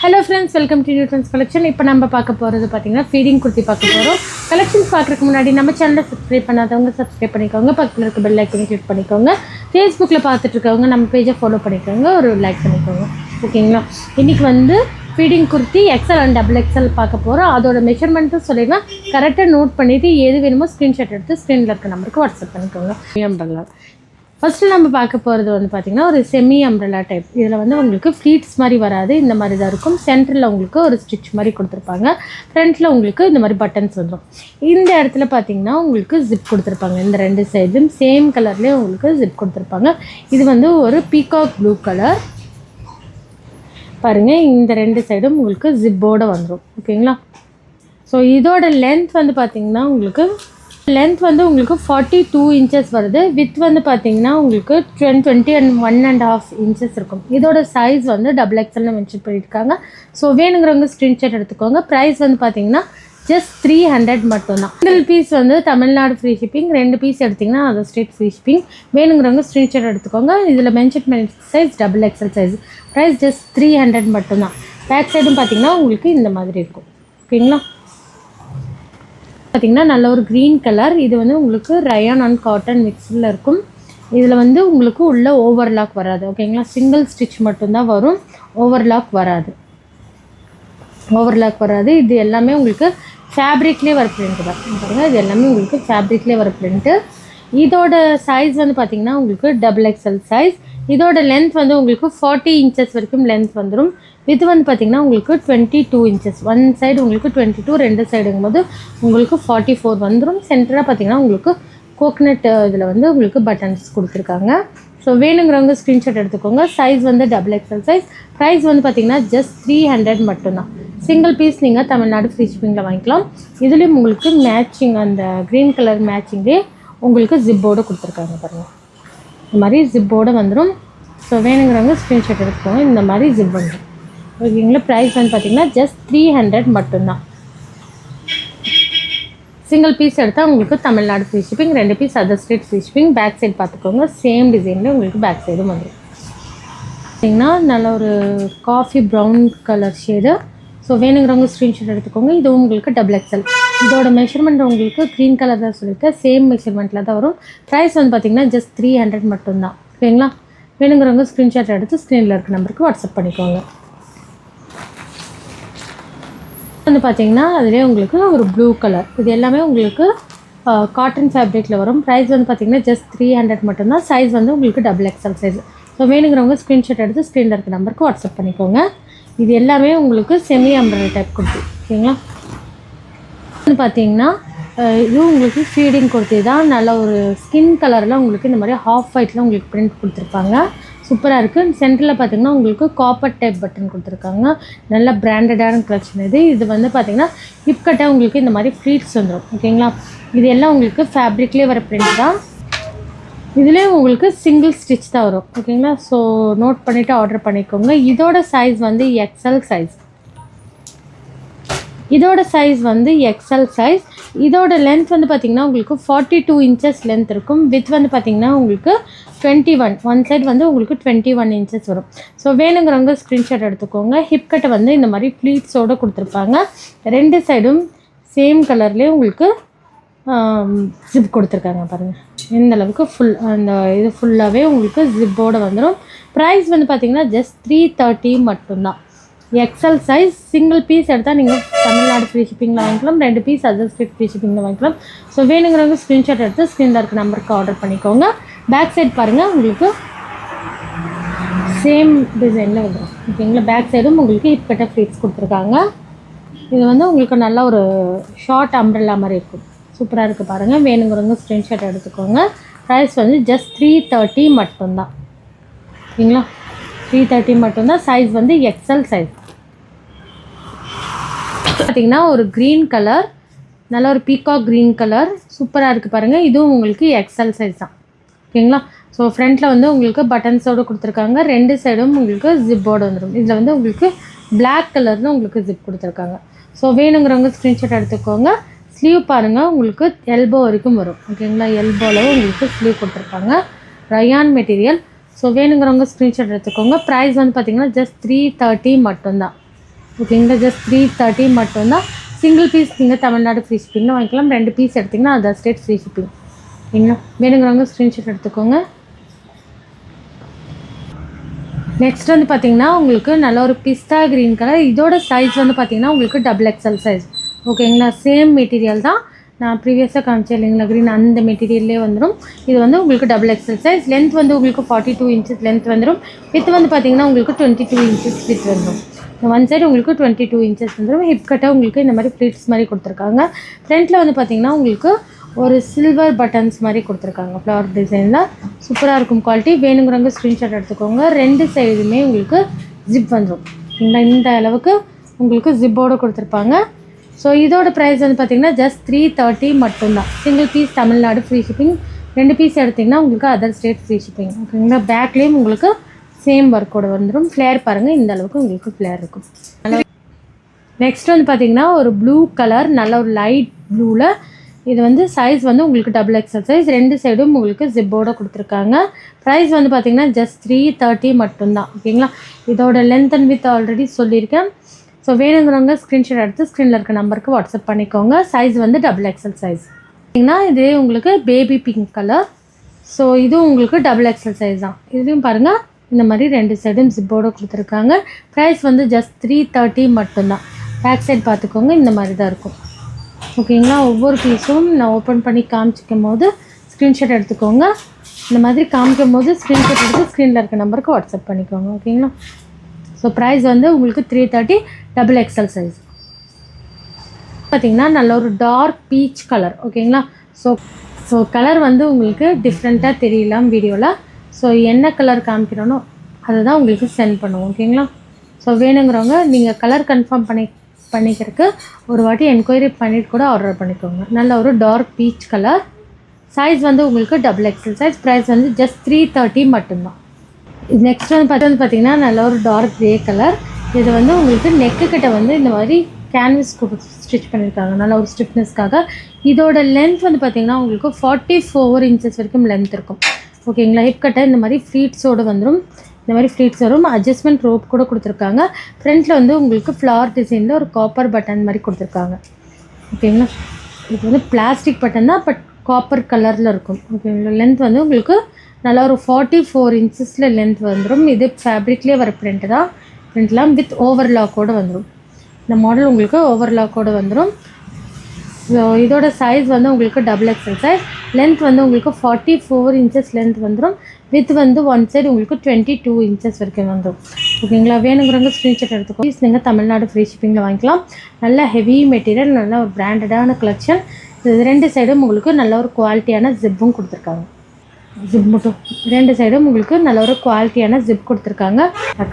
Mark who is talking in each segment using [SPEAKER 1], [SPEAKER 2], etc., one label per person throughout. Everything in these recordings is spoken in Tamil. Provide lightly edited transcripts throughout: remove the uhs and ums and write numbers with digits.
[SPEAKER 1] Hello friends, welcome to New Trends Collection. இப்போ நம்ம பார்க்க போகிறது பார்த்தீங்கன்னா ஃபீடிங் குர்த்தி பார்க்க போகிறோம். கலெக்ஷன்ஸ் பார்க்குறதுக்கு முன்னாடி நம்ம சேனலை சப்ஸ்கிரைப் பண்ணாதவங்க சப்ஸ்கிரைப் பண்ணிக்கோங்க. பக்கத்தில் இருக்க பெல் ஐக்கனை கிளிக் பண்ணிக்கோங்க. ஃபேஸ்புக்கில் பார்த்துட்டு இருக்கவங்க நம்ம பேஜை ஃபாலோ பண்ணிக்கோங்க, ஒரு லைக் பண்ணிக்கோங்க. ஓகேங்களா? இன்றைக்கி வந்து feeding kurti XL and double XL பார்க்க போகிறோம். அதோட மெஷர்மெண்ட்டும் சொல்லிடுவேன். கரெக்டாக நோட் பண்ணிவிட்டு எது வேணுமோ ஸ்க்ரீன்ஷாட் எடுத்து ஸ்க்ரீனில் இருக்க நம்பருக்கு வாட்ஸ்அப் பண்ணிக்கோங்க. அம்பர்லா ஃபஸ்ட்டு நம்ம பார்க்க போகிறது வந்து பார்த்திங்கன்னா ஒரு செமி அம்ப்ரெல்லா டைப். இதில் வந்து உங்களுக்கு ஃப்ளீட்ஸ் மாதிரி வராது, இந்த மாதிரி தான் இருக்கும். சென்டரில் உங்களுக்கு ஒரு ஸ்டிச் மாதிரி கொடுத்துருப்பாங்க. ஃப்ரண்ட்டில் உங்களுக்கு இந்த மாதிரி பட்டன்ஸ் வந்துடும். இந்த இடத்துல பார்த்திங்கன்னா உங்களுக்கு ஜிப் கொடுத்துருப்பாங்க. இந்த ரெண்டு சைடும் சேம் கலர்லேயே உங்களுக்கு ஜிப் கொடுத்துருப்பாங்க. இது வந்து ஒரு பீகாக் ப்ளூ கலர் பாருங்கள். இந்த ரெண்டு சைடும் உங்களுக்கு ஜிப்போடு வந்துடும். ஓகேங்களா? ஸோ இதோட லென்த் வந்து பார்த்திங்கன்னா உங்களுக்கு 42 inches வருது. வித் வந்து பார்த்தீங்கன்னா உங்களுக்கு 20 and 1.5 inches இருக்கும். இதோட சைஸ் வந்து டபுள் எக்ஸல்னு மென்ஷன் பண்ணியிருக்காங்க. ஸோ வேணுங்கிறவங்க ஸ்க்ரீன்ஷாட் எடுத்துக்கோங்க. ப்ரைஸ் வந்து பார்த்தீங்கன்னா ஜஸ்ட் 300 மட்டும்தான். சிங்கிள் பீஸ் வந்து தமிழ்நாடு ஃப்ரீ ஷிப்பிங், 2 பீஸ் எடுத்திங்கன்னா அது ஸ்டேட் ஃப்ரீ ஷிப்பிங். வேணுங்கிறவங்க ஸ்க்ரீன்ஷாட் எடுத்துக்கோங்க. இதில் மென்ஷன் பண்ணி size double XL size. Price just 300 மட்டும்தான். பேக் சைடும் பார்த்தீங்கன்னா உங்களுக்கு இந்த மாதிரி இருக்கும். ஓகேங்களா? பார்த்திங்கன்னா நல்ல ஒரு க்ரீன் கலர். இது வந்து உங்களுக்கு ரயான் அண்ட் காட்டன் மிக்ஸில் இருக்கும். இதில் வந்து உங்களுக்கு உள்ள ஓவர்லாக் வராது. ஓகேங்களா? சிங்கிள் ஸ்டிச் மட்டும்தான் வரும், ஓவர்லாக் வராது. இது எல்லாமே உங்களுக்கு ஃபேப்ரிக்லேயே வர பிரிண்ட்டு தான் பாருங்கள். இது எல்லாமே உங்களுக்கு ஃபேப்ரிக்லேயே வர பிரிண்ட்டு. இதோட சைஸ் வந்து பார்த்திங்கன்னா உங்களுக்கு டபுள் எக்ஸல் சைஸ். இதோட லென்த் வந்து உங்களுக்கு 40 inches வரைக்கும் லென்த் வந்துடும். இது வந்து பார்த்திங்கன்னா உங்களுக்கு 22 inches. ஒன் சைடு உங்களுக்கு 22, ரெண்டு சைடுங்கும் போது உங்களுக்கு 44 வந்துடும். சென்டராக பார்த்திங்கன்னா உங்களுக்கு கோகனட் இதில் வந்து உங்களுக்கு பட்டன்ஸ் கொடுத்துருக்காங்க. ஸோ வேணுங்கிறவங்க ஸ்க்ரீன்ஷாட் எடுத்துக்கோங்க. சைஸ் வந்து டபுள் எக்ஸல் சைஸ். ப்ரைஸ் வந்து பார்த்திங்கன்னா ஜஸ்ட் 300 மட்டும்தான். சிங்கிள் பீஸ் நீங்கள் தமிழ்நாடு ஃப்ரீ ஷிப்பிங்கில் வாங்கிக்கலாம். இதுலேயும் உங்களுக்கு மேட்சிங் அந்த க்ரீன் கலர் மேட்சிங்லேயே உங்களுக்கு ஜிப்போடு கொடுத்துருக்காங்க பாருங்கள். இந்த மாதிரி ஜிப்போடு வந்துடும். ஸோ வேணுங்கிறவங்க ஸ்க்ரீன்ஷாட் எடுத்துக்கோங்க. இந்த மாதிரி ஜிப் வந்துடும். ஓகேங்களா? ப்ரைஸ் வந்து பார்த்திங்கன்னா ஜஸ்ட் 300 மட்டும்தான். சிங்கிள் பீஸ் எடுத்தால் உங்களுக்கு Tamil Nadu free shipping, 2 piece other state free shipping. Back side பார்த்துக்கோங்க. சேம் டிசைனில் உங்களுக்கு பேக் சைடும் வந்துடும். பார்த்திங்கன்னா நல்ல ஒரு coffee brown colour shade. So வேணுங்கிறவங்க ஸ்க்ரீன்ஷாட் எடுத்துக்கோங்க. இது உங்களுக்கு டபுள் எக்ஸல். இதோட மெஷர்மெண்ட் உங்களுக்கு க்ரீன் கலர் தான் சொல்லியிருக்கேன். சேம் மெஷர்மெண்ட்டில் தான் வரும். ப்ரைஸ் வந்து பார்த்திங்கன்னா ஜஸ்ட் 300 மட்டும்தான். ஓகேங்களா? வேணுங்கிறவங்க ஸ்க்ரீன்ஷாட் எடுத்து ஸ்க்ரீனில் இருக்க நம்பருக்கு வாட்ஸ்அப் பண்ணிக்கோங்க. வந்து பார்த்திங்கன்னா அதிலே உங்களுக்கு ஒரு ப்ளூ கலர். இது எல்லாமே உங்களுக்கு காட்டன் ஃபேப்ரிக்கில் வரும். ப்ரைஸ் வந்து பார்த்திங்கன்னா ஜஸ்ட் 300 மட்டும்தான். சைஸ் வந்து உங்களுக்கு டபுள் எக்ஸல் சைஸ். ஸோ வேணுங்கிறவங்க ஸ்க்ரீன்ஷாட் எடுத்து ஸ்க்ரீனில் இருக்க நம்பருக்கு வாட்ஸ்அப் பண்ணிக்கோங்க. இது எல்லாமே உங்களுக்கு செமி அம்ப்ரெல்லா டைப் குர்த்தி. ஓகேங்களா? வந்து பார்த்திங்கன்னா இது உங்களுக்கு ஃபீடிங் குர்த்தி தான். நல்ல ஒரு ஸ்கின் கலரில் உங்களுக்கு இந்த மாதிரி ஹாஃப் ஒயிட்டில் உங்களுக்கு பிரிண்ட் கொடுத்துருப்பாங்க. சூப்பராக இருக்குது. சென்டரில் பார்த்திங்கன்னா உங்களுக்கு காப்பர் டைப் பட்டன் கொடுத்துருக்காங்க. நல்ல பிராண்டடான கலெக்ஷன் இது. இது வந்து பார்த்திங்கன்னா ஹிப் கட்டாக உங்களுக்கு இந்த மாதிரி ஃப்ளீட்ஸ் வந்துடும். ஓகேங்களா? இது எல்லாம் உங்களுக்கு ஃபேப்ரிக்லேயே வர பிரிண்ட் தான். இதுலேயே உங்களுக்கு சிங்கிள் ஸ்டிச் தான் வரும். ஓகேங்களா? ஸோ நோட் பண்ணிவிட்டு ஆர்டர் பண்ணிக்கோங்க. இதோட சைஸ் வந்து எக்ஸல் சைஸ். இதோட லென்த் வந்து பார்த்திங்கன்னா உங்களுக்கு 42 inches லென்த் இருக்கும். வித் வந்து பார்த்திங்கன்னா உங்களுக்கு 21, ஒன் சைடு வந்து உங்களுக்கு 21 inches வரும். ஸோ வேணுங்கிறவங்க ஸ்க்ரீன்ஷாட் எடுத்துக்கோங்க. ஹிப் கட்டை வந்து இந்த மாதிரி ப்ளீட்ஸோடு கொடுத்துருப்பாங்க. ரெண்டு சைடும் சேம் கலர்லேயே உங்களுக்கு ஜிப் கொடுத்துருக்காங்க பாருங்கள். இந்த அளவுக்கு அந்த இது ஃபுல்லாகவே உங்களுக்கு ஜிப்போடு வந்துடும். ப்ரைஸ் வந்து பார்த்திங்கன்னா ஜஸ்ட் 330 மட்டும்தான். XL size. சிங்கிள் பீஸ் எடுத்தால் நீங்கள் தமிழ்நாடு ஃப்ரீ ஷிப்பிங்கில் வாங்கிக்கலாம், 2 பீஸ் அதர் ஸ்டேட் ஃப்ரீ ஷிப்பிங்கில் வாங்கிக்கலாம். ஸோ வேணுங்கிறவங்க ஸ்க்ரீன்ஷாட் எடுத்து ஸ்க்ரீனில் இருக்க நம்பருக்கு ஆர்டர் பண்ணிக்கோங்க. பேக் சைடு பாருங்கள், உங்களுக்கு சேம் டிசைனில் வந்துடும். ஓகேங்களா? பேக் சைடும் உங்களுக்கு ஹிப் கட்ட ஃப்ளீட்ஸ் கொடுத்துருக்காங்க. இது வந்து உங்களுக்கு நல்ல ஒரு ஷார்ட் அம்ப்ரெல்லா மாதிரி இருக்கும். சூப்பராக இருக்குது பாருங்கள். வேணுங்கிறவங்க ஸ்க்ரீன்ஷாட் எடுத்துக்கோங்க. ப்ரைஸ் வந்து ஜஸ்ட் 330 மட்டும்தான். ஓகேங்களா? 330 மட்டும்தான். சைஸ் வந்து எக்ஸல் சைஸ். பார்த்திங்கன்னா ஒரு க்ரீன் கலர், நல்ல ஒரு பீகாக் க்ரீன் கலர் சூப்பராக இருக்குது பாருங்கள். இதுவும் உங்களுக்கு எக்ஸல் சைஸ் தான். ஓகேங்களா? ஸோ ஃப்ரண்ட்டில் வந்து உங்களுக்கு பட்டன்ஸோடு கொடுத்துருக்காங்க. ரெண்டு சைடும் உங்களுக்கு ஜிப்போடு வந்துடும். இதில் வந்து உங்களுக்கு பிளாக் கலரில் உங்களுக்கு ஜிப் கொடுத்துருக்காங்க. ஸோ வேணுங்கிறவங்க ஸ்க்ரீன்ஷாட் எடுத்துக்கோங்க. ஸ்லீவ் பாருங்கள், உங்களுக்கு எல்போ வரைக்கும் வரும். ஓகேங்களா? எல்போவில் உங்களுக்கு ஸ்லீவ் கொடுத்துருக்காங்க. Rayon material. ஸோ வேணுங்கிறவங்க ஸ்க்ரீன்ஷாட் எடுத்துக்கோங்க. ப்ரைஸ் வந்து பார்த்திங்கன்னா ஜஸ்ட் 330 மட்டும்தான். ஓகேங்களா. ஜஸ்ட் 330 மட்டும்தான். சிங்கிள் பீஸ் நீங்கள் தமிழ்நாடு ஃப்ரீ ஷிப்பிங்கில் வாங்கிக்கலாம். 2 பீஸ் எடுத்திங்கன்னா அதர் ஸ்டேட் ஃப்ரீ ஷிப்பிங். ஓகேங்களா. வேணுங்கிறவங்க ஸ்க்ரீன்ஷாட் எடுத்துக்கோங்க. நெக்ஸ்ட் வந்து பார்த்திங்கன்னா உங்களுக்கு நல்ல ஒரு பிஸ்தா க்ரீன் கலர். இதோட சைஸ் வந்து பார்த்திங்கன்னா உங்களுக்கு XXL சைஸ். ஓகேங்களா. சேம் மெட்டீரியல் தான் நான் ப்ரீவியஸாக காமிச்சேன் இல்லைங்களா க்ரீன், அந்த மெட்டீரியல்லே வந்துடும். இது வந்து உங்களுக்கு XXL சைஸ். லென்த் வந்து உங்களுக்கு 42 இன்ச்சஸ் லென்த் வந்துடும். வித் வந்து பார்த்திங்கன்னா உங்களுக்கு 22 இன்ச்சஸ் வித் வந்துடும். ஒன் சைடு உங்களுக்கு 22 இன்ச்சஸ் வந்துடும். ஹிப் கட்டாக உங்களுக்கு இந்த மாதிரி ப்ளீட்ஸ் மாதிரி கொடுத்துருக்காங்க. ஃப்ரண்ட்டில் வந்து பார்த்திங்கன்னா உங்களுக்கு ஒரு சில்வர் பட்டன்ஸ் மாதிரி கொடுத்துருக்காங்க ஃப்ளவர் டிசைனில். சூப்பராக இருக்கும் குவாலிட்டி. வேணுங்கிறவங்க ஸ்க்ரீன்ஷாட் எடுத்துக்கோங்க. 2 சைடுமே உங்களுக்கு ஜிப் வந்துடும். இந்த அளவுக்கு உங்களுக்கு ஜிப்போடு கொடுத்துருப்பாங்க. ஸோ இதோட ப்ரைஸ் வந்து பார்த்திங்கன்னா ஜஸ்ட் 330 மட்டும்தான். Single piece Tamil Nadu free shipping. 2 piece எடுத்திங்கன்னா உங்களுக்கு அதர் ஸ்டேட் ஃப்ரீ ஷிப்பிங். ஓகேங்களா. பேக்லேயும் உங்களுக்கு சேம் ஒர்க்கோடு வந்துடும். ஃப்ளேர் பாருங்கள், இந்த அளவுக்கு உங்களுக்கு ஃப்ளேர் இருக்கும். நெக்ஸ்ட் வந்து பார்த்திங்கன்னா ஒரு ப்ளூ கலர், நல்ல ஒரு லைட் ப்ளூவில். இது வந்து சைஸ் வந்து உங்களுக்கு XXL சைஸ். 2 சைடும் உங்களுக்கு ஜிப்போடு கொடுத்துருக்காங்க. ப்ரைஸ் வந்து பார்த்திங்கன்னா ஜஸ்ட் 330 மட்டும்தான். ஓகேங்களா. இதோட லென்த் அண்ட் வித் ஆல்ரெடி சொல்லியிருக்கேன். ஸோ வேணுங்கிறவங்க ஸ்க்ரீன்ஷாட் எடுத்து ஸ்க்ரீனில் இருக்க நம்பருக்கு வாட்ஸ்அப் பண்ணிக்கோங்க. சைஸ் வந்து XXL சைஸ். பார்த்திங்கன்னா இது உங்களுக்கு பேபி பிங்க் கலர். ஸோ இதுவும் உங்களுக்கு XXL சைஸ் தான். இதுலேயும் பாருங்கள் இந்த மாதிரி 2 சைடும் ஜிப்போடு கொடுத்துருக்காங்க. ப்ரைஸ் வந்து ஜஸ்ட் 330 மட்டும்தான். பேக் சைட் பார்த்துக்கோங்க, இந்த மாதிரி தான் இருக்கும். ஓகேங்களா. ஒவ்வொரு பீஸும் நான் ஓப்பன் பண்ணி காமிச்சிக்கும் போது ஸ்க்ரீன்ஷாட் எடுத்துக்கோங்க. இந்த மாதிரி காமிக்கும் போது ஸ்க்ரீன்ஷாட் எடுத்து ஸ்க்ரீனில் இருக்க நம்பருக்கு வாட்ஸ்அப் பண்ணிக்கோங்க. ஓகேங்களா. ஸோ ப்ரைஸ் வந்து உங்களுக்கு 330 XXL சைஸ். பார்த்திங்கன்னா நல்ல ஒரு டார்க் பீச் கலர். ஓகேங்களா. ஸோ கலர் வந்து உங்களுக்கு டிஃப்ரெண்ட்டாக தெரியலாம் வீடியோவில். ஸோ என்ன கலர் காமிக்கிறோனோ அதை தான் உங்களுக்கு சென்ட் பண்ணுவோம். ஓகேங்களா. ஸோ வேணுங்கிறவங்க நீங்கள் கலர் கன்ஃபார்ம் பண்ணிக்கிறதுக்கு ஒரு வாட்டி என்கொயரி பண்ணிவிட்டு கூட ஆர்டர் பண்ணிக்கோங்க. நல்ல ஒரு டார்க் பீச் கலர். சைஸ் வந்து உங்களுக்கு XXL சைஸ். ப்ரைஸ் வந்து ஜஸ்ட் 330 மட்டும்தான். நெக்ஸ்ட் வந்து பார்த்திங்கன்னா நல்ல ஒரு டார்க் க்ரே கலர். இது வந்து உங்களுக்கு நெக்கு கிட்ட வந்து இந்த மாதிரி கேன்வஸ் ஸ்டிச் பண்ணியிருக்காங்க, நல்ல ஒரு ஸ்டிஃப்னஸ்க்காக. இதோட லென்த் வந்து பார்த்திங்கன்னா உங்களுக்கு 44 இன்ச்சஸ் வரைக்கும் லென்த் இருக்கும். ஓகேங்களா. ஹிப் கட்டை இந்த மாதிரி ஃப்ளீட்ஸோடு வந்துடும். இந்த மாதிரி ஃப்ளீட்ஸ் வரும். அட்ஜஸ்ட்மெண்ட் ரோப் கூட கொடுத்துருக்காங்க. ஃப்ரண்ட்டில் வந்து உங்களுக்கு ஃப்ளவர் டிசைனில் ஒரு காப்பர் பட்டன் மாதிரி கொடுத்துருக்காங்க. ஓகேங்களா. இது வந்து பிளாஸ்டிக் பட்டன் தான், பட் காப்பர் கலரில் இருக்கும். ஓகேங்களா. லென்த் வந்து உங்களுக்கு நல்லா ஒரு 44 இன்ச்சஸில் லென்த் வந்துடும். இது ஃபேப்ரிக்லேயே வர பிரிண்ட் தான். பிரிண்ட்லாம் வித் ஓவர்லாக்கோடு வந்துடும். இந்த மாடல் உங்களுக்கு ஓவர்லாக்கோடு வந்துடும். ஸோ இதோட சைஸ் வந்து உங்களுக்கு XXL சைஸ். லென்த் வந்து உங்களுக்கு 44 இன்ச்சஸ் லென்த் வந்துடும். வித் வந்து ஒன் சைடு உங்களுக்கு 22 இன்ச்சஸ் வரைக்கும் வந்துடும். ஓகேங்களா. வேணுங்கிறவங்க ஸ்க்ரீன்ஷாட் எடுத்துக்கோ. பீஸ் நீங்கள் தமிழ்நாடு ஃப்ரீ ஷிப்பிங்கில் வாங்கிக்கலாம். நல்ல ஹெவி மெட்டீரியல், நல்ல ஒரு பிராண்டடான கலெக்ஷன். இது 2 சைடும் உங்களுக்கு நல்ல ஒரு குவாலிட்டியான ஜிப்பும் கொடுத்துருக்காங்க. ஜிப் மட்டும் 2 சைடும் உங்களுக்கு நல்ல ஒரு குவாலிட்டியான ஜிப் கொடுத்துருக்காங்க.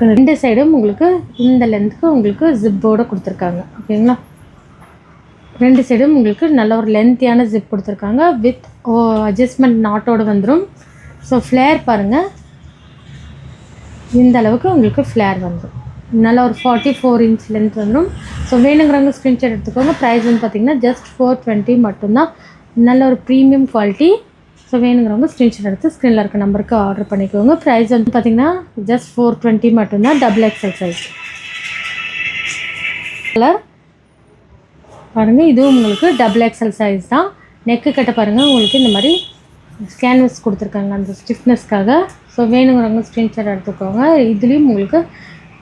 [SPEAKER 1] 2 சைடும் உங்களுக்கு இந்த லென்த்துக்கு உங்களுக்கு ஜிப்போடு கொடுத்துருக்காங்க. ஓகேங்களா. 2 சைடும் உங்களுக்கு நல்ல ஒரு லென்த்தியான ஜிப் கொடுத்துருக்காங்க. வித் அட்ஜஸ்ட்மெண்ட் நாட்டோடு வந்துடும். ஸோ ஃப்ளேர் பாருங்கள், இந்த அளவுக்கு உங்களுக்கு ஃப்ளேர் வந்துடும். நல்ல ஒரு 44 இன்ச் லென்த் வந்துடும். ஸோ வேணுங்கிறவங்க ஸ்க்ரீன்ஷாட் எடுத்துக்கோங்க. ப்ரைஸ் வந்து பார்த்திங்கன்னா ஜஸ்ட் 420 மட்டும்தான். நல்ல ஒரு ப்ரீமியம் குவாலிட்டி. ஸோ வேணுங்கிறவங்க ஸ்க்ரீன்ஷாட் எடுத்து ஸ்க்ரீனில் இருக்க நம்பருக்கு ஆர்டர் பண்ணிக்கோங்க. ப்ரைஸ் வந்து பார்த்திங்கன்னா ஜஸ்ட் 420 மட்டும்தான். XXL size. கலர் பாருங்கள், இதுவும் உங்களுக்கு XXL சைஸ் தான். நெக்கு கட்ட பாருங்கள், உங்களுக்கு இந்த மாதிரி கேன்வஸ் கொடுத்துருக்காங்க அந்த ஸ்டிஃப்னஸ்க்காக. ஸோ வேணுங்கிறவங்க ஸ்க்ரீன்ஷாட் எடுத்துக்கோங்க. இதுலேயும் உங்களுக்கு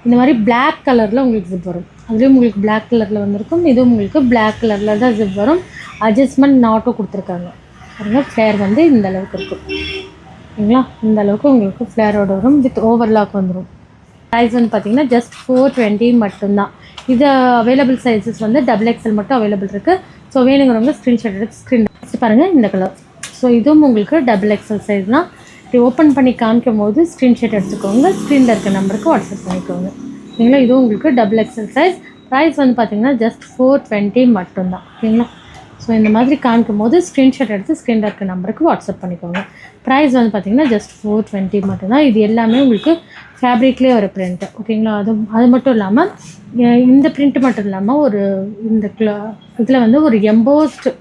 [SPEAKER 1] இந்த மாதிரி பிளாக் கலரில் உங்களுக்கு ஜிப் வரும். அதுலேயும் உங்களுக்கு பிளாக் கலரில் வந்திருக்கும். இதுவும் உங்களுக்கு பிளாக் கலரில் தான் ஜிப் வரும். அட்ஜஸ்ட்மெண்ட் நாட்டும் கொடுத்துருக்காங்க. பாருங்கள், ஃப்ளேர் வந்து இந்த அளவுக்கு இருக்கும். ஓகேங்களா. இந்த அளவுக்கு உங்களுக்கு ஃப்ளேரோடு வரும். வித் ஓவர்லாக் வந்துடும். ப்ரைஸ் வந்து பார்த்திங்கன்னா ஜஸ்ட் 420 மட்டும்தான். இது அவைலபிள் சைஸஸ் வந்து XXL மட்டும் அவைலபிள் இருக்குது. ஸோ வேணுங்கிறவங்க ஸ்க்ரீன்ஷாட் எடுத்து ஸ்க்ரீன் பாருங்கள் இந்த கலர். ஸோ இதுவும் உங்களுக்கு XXL சைஸ் தான். இப்படி ஓப்பன் பண்ணி காமிக்கும் போது ஸ்க்ரீன்ஷாட் எடுத்துக்கோங்க. ஸ்க்ரீனில் இருக்க நம்பருக்கு வாட்ஸ்அப் பண்ணிக்கோங்க. ஓகேங்களா. இதுவும் உங்களுக்கு XXL சைஸ். ப்ரைஸ் வந்து பார்த்திங்கன்னா ஜஸ்ட் 420 மட்டும்தான். ஓகேங்களா. ஸோ இந்த மாதிரி காமிக்கும் போது ஸ்க்ரீன்ஷாட் எடுத்து ஸ்க்ரீனில் இருக்க நம்பருக்கு வாட்ஸ்அப் பண்ணிக்கோங்க. ப்ரைஸ் வந்து பார்த்திங்கன்னா ஜஸ்ட் 420 மட்டும்தான். இது எல்லாமே உங்களுக்கு ஃபேப்ரிக்லேயே ஒரு பிரிண்ட்டு. ஓகேங்களா. அது மட்டும் இல்லாமல் இந்த பிரிண்ட் மட்டும் இல்லாமல் ஒரு இந்த இதில் வந்து ஒரு எம்போஸ்டு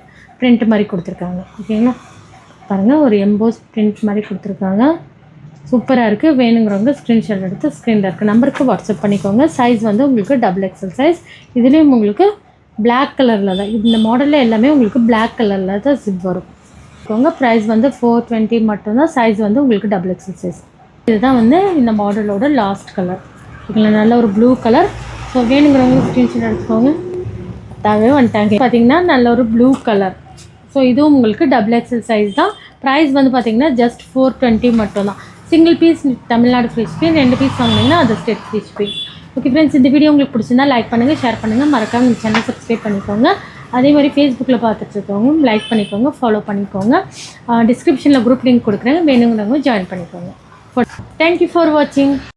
[SPEAKER 1] பிரிண்ட் மாதிரி கொடுத்துருக்காங்க. ஓகேங்களா. பாருங்கள், ஒரு எம்போஸ்ட் பிரிண்ட் மாதிரி கொடுத்துருக்காங்க. சூப்பராக இருக்குது. வேணுங்கிறவங்க ஸ்க்ரீன்ஷாட் எடுத்து ஸ்க்ரீனில் இருக்க நம்பருக்கு வாட்ஸ்அப் பண்ணிக்கோங்க. சைஸ் வந்து உங்களுக்கு XXL சைஸ். இதுலேயும் உங்களுக்கு பிளாக் கலரில் தான், இந்த மாடலில் எல்லாமே உங்களுக்கு பிளாக் கலரில் தான் ஜிப் வரும். ப்ரைஸ் வந்து 420 மட்டும்தான். சைஸ் வந்து உங்களுக்கு XXL சைஸ். இதுதான் வந்து இந்த மாடலோட லாஸ்ட் கலர். இதில் நல்ல ஒரு ப்ளூ கலர். ஸோ வேணுங்கிறவங்க ஸ்க்ரீன்ஷாட் எடுத்துக்கோங்க. தாவே வந்துட்டாங்க. பார்த்தீங்கன்னா நல்ல ஒரு ப்ளூ கலர். ஸோ இதுவும் உங்களுக்கு XXL சைஸ் தான். ப்ரைஸ் வந்து பார்த்தீங்கன்னா ஜஸ்ட் 420 மட்டும்தான். Single piece Tamil Nadu free shipping, 2 piece வாங்கினீங்கன்னா other state free shipping. Okay friends, இந்த வீடியோ உங்களுக்கு பிடிச்சிருந்தா லைக் பண்ணுங்கள், ஷேர் பண்ணுங்கள், மறக்காம இந்த சேனல் சப்ஸ்கிரைப் பண்ணிக்கோங்க. அதே மாதிரி ஃபேஸ்புக்கில் பார்த்துட்டு இருக்கவங்க லைக் பண்ணிக்கோங்க, ஃபாலோ பண்ணிக்கோங்க. டிஸ்கிரிப்ஷனில் குரூப் லிங்க் கொடுக்குறேன், வேணுங்கிறவங்க ஜாயின் பண்ணிக்கோங்க. தேங்க்யூ ஃபார் வாட்சிங்.